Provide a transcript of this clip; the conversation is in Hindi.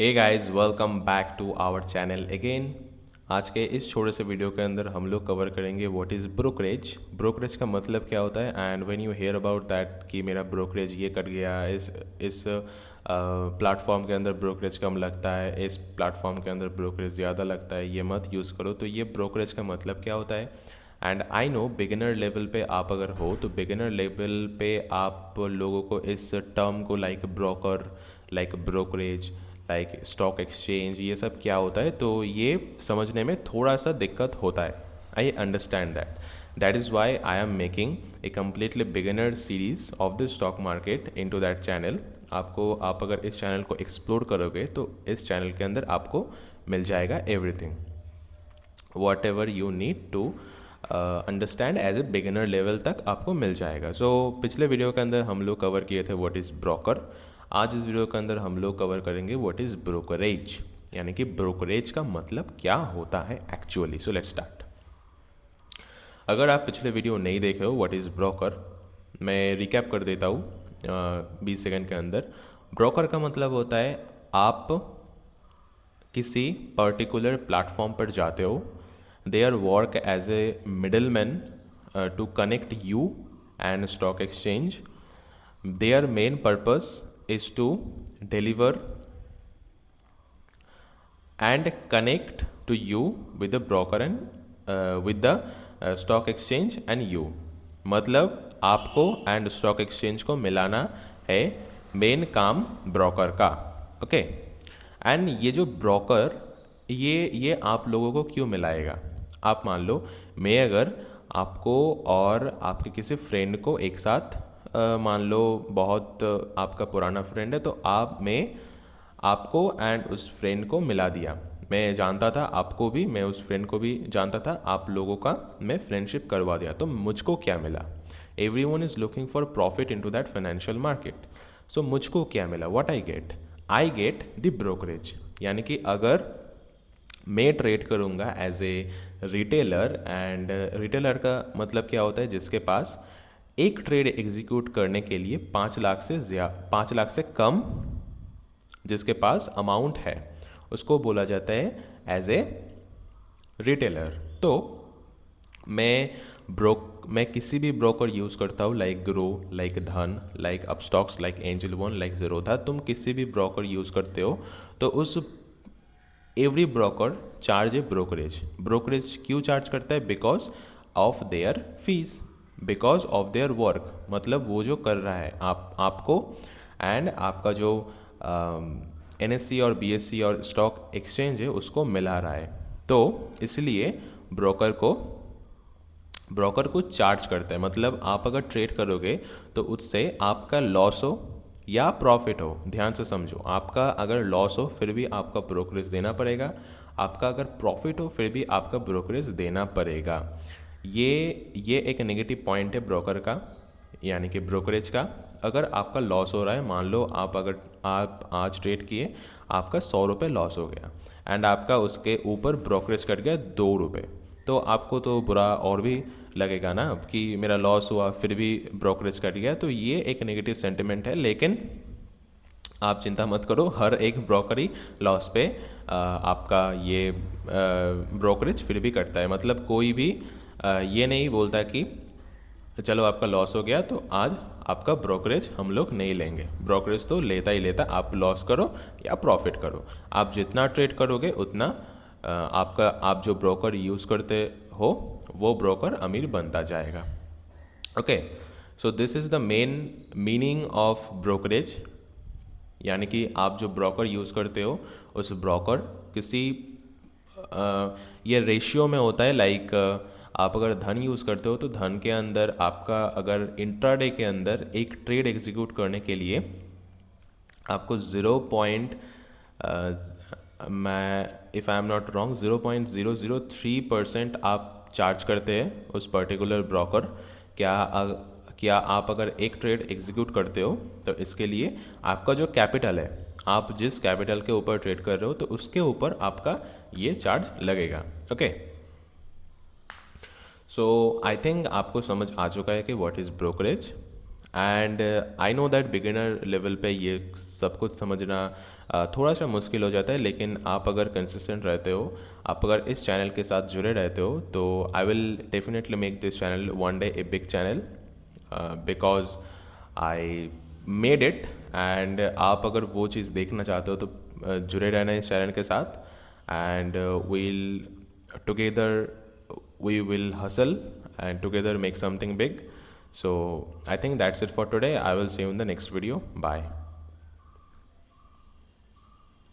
Hey guys, welcome back to our channel again. आज के इस छोटे से वीडियो के अंदर हम लोग कवर करेंगे व्हाट इज़ ब्रोकरेज। ब्रोकरेज का मतलब क्या होता है and when you hear about that कि मेरा ब्रोकरेज ये कट गया, इस प्लेटफॉर्म के अंदर ब्रोकरेज कम लगता है, इस प्लेटफॉर्म के अंदर ब्रोकरेज ज़्यादा लगता है, ये मत यूज़ करो। तो ये ब्रोकरेज का मतलब क्या होता है। And I know beginner level पे आप अगर हो तो बिगिनर लेवल पे आप लोगों को इस टर्म को like broker, like brokerage, like stock exchange, ये सब क्या होता है तो ये समझने में थोड़ा सा दिक्कत होता है। I understand that is why I am making a completely beginner series of the stock market into that channel. आप अगर इस चैनल को एक्सप्लोर करोगे तो इस चैनल के अंदर आपको मिल जाएगा everything whatever you need to understand as a beginner level तक आपको मिल जाएगा। सो पिछले वीडियो के अंदर हम लोग कवर किए थे व्हाट इज़ ब्रोकर। आज इस वीडियो के अंदर हम लोग कवर करेंगे व्हाट इज़ ब्रोकरेज, यानी कि ब्रोकरेज का मतलब क्या होता है एक्चुअली। So let's start. अगर आप पिछले वीडियो नहीं देखे हो व्हाट इज़ ब्रोकर, मैं रिकैप कर देता हूँ 20 सेकंड के अंदर। ब्रोकर का मतलब होता है आप किसी पर्टिकुलर प्लेटफॉर्म पर जाते हो, there work as a middle man to connect you and stock exchange. their main purpose is to deliver and connect to you with the broker and with the stock exchange and you। मतलब आपको एंड स्टॉक एक्सचेंज को मिलाना है मेन काम ब्रोकर का। ओके एंड ये जो ब्रोकर ये आप लोगों को क्यों मिलाएगा। आप मान लो मैं अगर आपको और आपके किसी फ्रेंड को एक साथ मान लो बहुत आपका पुराना फ्रेंड है तो मैं आपको एंड उस फ्रेंड को मिला दिया। मैं जानता था आपको भी, मैं उस फ्रेंड को भी जानता था, आप लोगों का मैं फ्रेंडशिप करवा दिया। तो मुझको क्या मिला? Everyone is looking for profit into that financial market. So मुझको क्या मिला? What I get the brokerage. यानी कि अगर मैं ट्रेड करूँगा as a retailer, and retailer का मतलब क्या होता है? जिसके पास एक ट्रेड एग्जीक्यूट करने के लिए 5 लाख से कम जिसके पास अमाउंट है उसको बोला जाता है एज ए रिटेलर। तो मैं किसी भी ब्रोकर यूज़ करता हूँ, लाइक ग्रो, लाइक धन, like Upstox, like angel one, like Zerodha. तुम किसी भी ब्रोकर यूज़ करते हो तो उस एवरी ब्रोकर चार्ज ए ब्रोकरेज। ब्रोकरेज क्यों चार्ज करता है? Because of their fees, because of their work. मतलब वो जो कर रहा है आपको एंड आपका जो NSE और BSE और स्टॉक एक्सचेंज है उसको मिला रहा है। तो इसलिए ब्रोकर को चार्ज करता है। मतलब आप अगर ट्रेड करोगे तो उससे आपका लॉस हो या प्रॉफिट हो, ध्यान से समझो, आपका अगर लॉस हो फिर भी आपका ब्रोकरेज देना पड़ेगा, आपका अगर प्रॉफिट हो फिर भी आपका ब्रोकरेज देना पड़ेगा। ये एक नेगेटिव पॉइंट है ब्रोकर का, यानी कि ब्रोकरेज का। अगर आपका लॉस हो रहा है, मान लो आप आज ट्रेड किए, आपका 100 रुपये लॉस हो गया एंड आपका उसके ऊपर ब्रोकरेज कट गया 2 रुपये, तो आपको तो बुरा और भी लगेगा ना कि मेरा लॉस हुआ फिर भी ब्रोकरेज कट गया। तो ये एक नेगेटिव सेंटिमेंट है। लेकिन आप चिंता मत करो, हर एक ब्रोकरी लॉस पे आपका ये ब्रोकरेज फिर भी कटता है। मतलब कोई भी ये नहीं बोलता कि चलो आपका लॉस हो गया तो आज आपका ब्रोकरेज हम लोग नहीं लेंगे। ब्रोकरेज तो लेता ही लेता, आप लॉस करो या प्रॉफिट करो, आप जितना ट्रेड करोगे उतना आप जो ब्रोकर यूज़ करते हो वो ब्रोकर अमीर बनता जाएगा। Okay, so this is the main meaning of brokerage. यानी कि आप जो ब्रोकर यूज़ करते हो उस ब्रोकर किसी ये रेशियो में होता है। लाइक आप अगर धन यूज़ करते हो तो धन के अंदर आपका अगर इंट्राडे के अंदर एक ट्रेड एग्जीक्यूट करने के लिए आपको if I am not wrong 0.003% आप चार्ज करते हैं उस पर्टिकुलर ब्रोकर। क्या आप अगर एक ट्रेड एग्जीक्यूट करते हो तो इसके लिए आपका जो कैपिटल है, आप जिस कैपिटल के ऊपर ट्रेड कर रहे हो तो उसके ऊपर आपका ये चार्ज लगेगा। ओके, सो आई थिंक आपको समझ आ चुका है कि what is brokerage. And I know that beginner level पे ये सब कुछ समझना थोड़ा सा मुश्किल हो जाता है, लेकिन आप अगर कंसिस्टेंट रहते हो, आप अगर इस चैनल के साथ जुड़े रहते हो, तो I will definitely make this channel one day a big channel, because I made it. And आप अगर वो चीज़ देखना चाहते हो तो जुड़े रहना इस चैनल के साथ, and we'll together we will hustle and together make something big. So I think that's it for today. I will see you in the next video. Bye.